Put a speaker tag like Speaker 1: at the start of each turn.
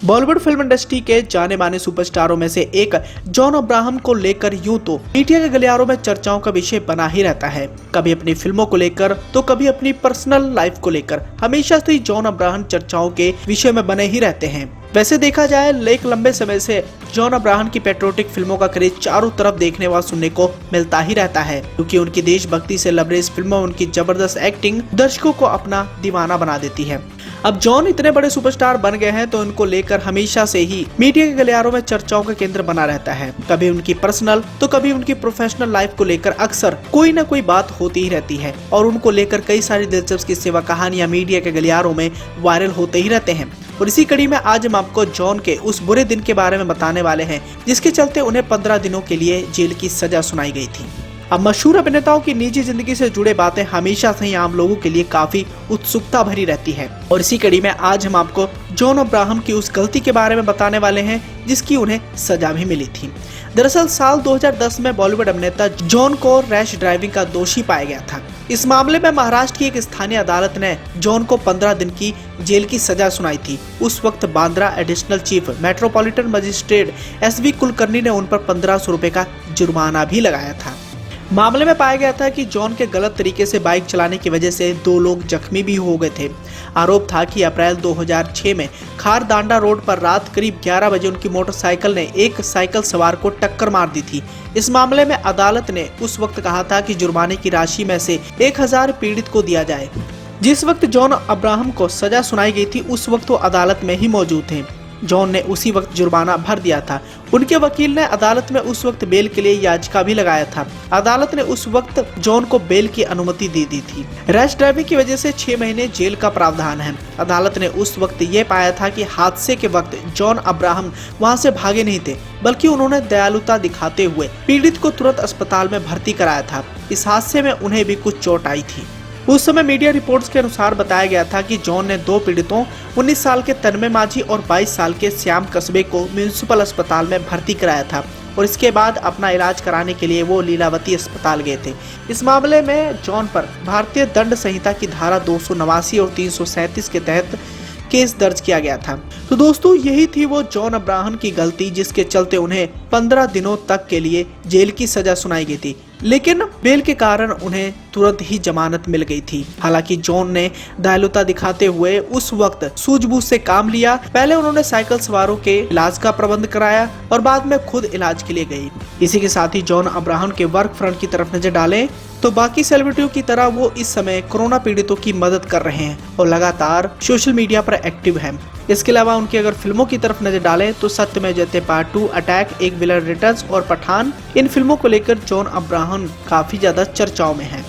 Speaker 1: Bollywood film industry के जाने माने सुपरस्टारों में से एक जॉन अब्राहम को लेकर यूं तो मीडिया के गलियारों में चर्चाओं का विषय बना ही रहता है। कभी अपनी फिल्मों को लेकर तो कभी अपनी पर्सनल लाइफ को लेकर। हमेशा से ही जॉन अब्राहम चर्चाओं के विषय में बने ही रहते हैं। वैसे देखा जाए एक लंबे समय से जॉन अब्राहम की पेट्रियोटिक फिल्मों का क्रेज चारों तरफ देखने व सुनने को मिलता ही रहता है, क्योंकि उनकी देशभक्ति से लबरेज फिल्मों में उनकी जबरदस्त एक्टिंग दर्शकों को अपना दीवाना बना देती है। अब जॉन इतने बड़े सुपरस्टार बन गए हैं तो उनको लेकर हमेशा से ही मीडिया के गलियारों में चर्चाओं का केंद्र बना रहता है। कभी उनकी पर्सनल तो कभी उनकी प्रोफेशनल लाइफ को लेकर अक्सर कोई न कोई बात होती ही रहती है और उनको लेकर कई सारी दिलचस्प किस्से व कहानियां मीडिया के गलियारों में वायरल होते ही रहते हैं। और इसी कड़ी में आज हम आपको जॉन के उस बुरे दिन के बारे में बताने वाले हैं जिसके चलते उन्हें 15 दिनों के लिए जेल की सजा सुनाई गई थी। अब मशहूर अभिनेताओं की निजी जिंदगी से जुड़े बातें हमेशा से ही आम लोगों के लिए काफी उत्सुकता भरी रहती है और इसी कड़ी में आज हम आपको जॉन अब्राहम की उस गलती के बारे में बताने वाले हैं जिसकी उन्हें सजा भी मिली थी। दरअसल साल 2010 में बॉलीवुड अभिनेता जॉन को रैश ड्राइविंग का दोषी पाया गया था। इस मामले में महाराष्ट्र की एक स्थानीय अदालत ने जॉन को 15 दिन की जेल की सजा सुनाई थी। उस वक्त Bandra additional chief metropolitan magistrate SV Kulkarni ने उन पर 1500 रुपए का जुर्माना भी लगाया था। मामले में पाया गया था कि जॉन के गलत तरीके से बाइक चलाने की वजह से 2 लोग जख्मी भी हो गए थे। आरोप था कि अप्रैल 2006 में खारदांडा रोड पर रात करीब 11 बजे उनकी मोटरसाइकिल ने एक साइकिल सवार को टक्कर मार दी थी। इस मामले में अदालत ने उस वक्त कहा था कि जुर्माने की राशि में से 1000 पीड़ित को दिया जाए। जिस वक्त जॉन अब्राहम को सजा सुनाई गई थी उस वक्त वो अदालत में ही मौजूद थे। जॉन ने उसी वक्त जुर्माना भर दिया था। उनके वकील ने अदालत में उस वक्त बेल के लिए याचिका भी लगाया था। अदालत ने उस वक्त जॉन को बेल की अनुमति दे दी थी। रैश ड्राइविंग की वजह से 6 महीने जेल का प्रावधान है। अदालत ने उस वक्त ये पाया था कि हादसे के वक्त जॉन अब्राहम वहां से भागे नहीं थे, बल्कि उन्होंने दयालुता दिखाते हुए पीड़ित को तुरंत अस्पताल में भर्ती कराया था। इस हादसे में उन्हें भी कुछ चोट आई थी। उस समय मीडिया रिपोर्ट्स के अनुसार बताया गया था कि जॉन ने 2 पीड़ितों 19 साल के तन्मय माझी और 22 साल के श्याम कस्बे को म्युनिसिपल अस्पताल में भर्ती कराया था और इसके बाद अपना इलाज कराने के लिए वो लीलावती अस्पताल गए थे। इस मामले में जॉन पर भारतीय दंड संहिता की धारा 289 और 337 के तहत केस दर्ज किया गया था। तो दोस्तों यही थी वो जॉन अब्राहम की गलती जिसके चलते उन्हें 15 दिनों तक के लिए जेल की सजा सुनाई गई थी, लेकिन बेल के कारण उन्हें तुरंत ही जमानत मिल गई थी। हालांकि जॉन ने दयालुता दिखाते हुए उस वक्त सूझबूझ से काम लिया। पहले उन्होंने साइकिल सवारों के इलाज का प्रबंध कराया और बाद में खुद इलाज के लिए गई। इसी के साथ ही जॉन अब्राहम के वर्क फ्रंट की तरफ नजर डालें तो बाकी सेलिब्रिटियों की तरह वो इस समय कोरोना पीड़ितों की मदद कर रहे हैं और लगातार सोशल मीडिया पर एक्टिव हैं। इसके अलावा उनकी अगर फिल्मों की तरफ नजर डालें तो सत्यमेव जयते पार्ट 2, अटैक, एक विलन रिटर्न्स और पठान, इन फिल्मों को लेकर जॉन अब्राहम काफी ज्यादा चर्चाओं में हैं।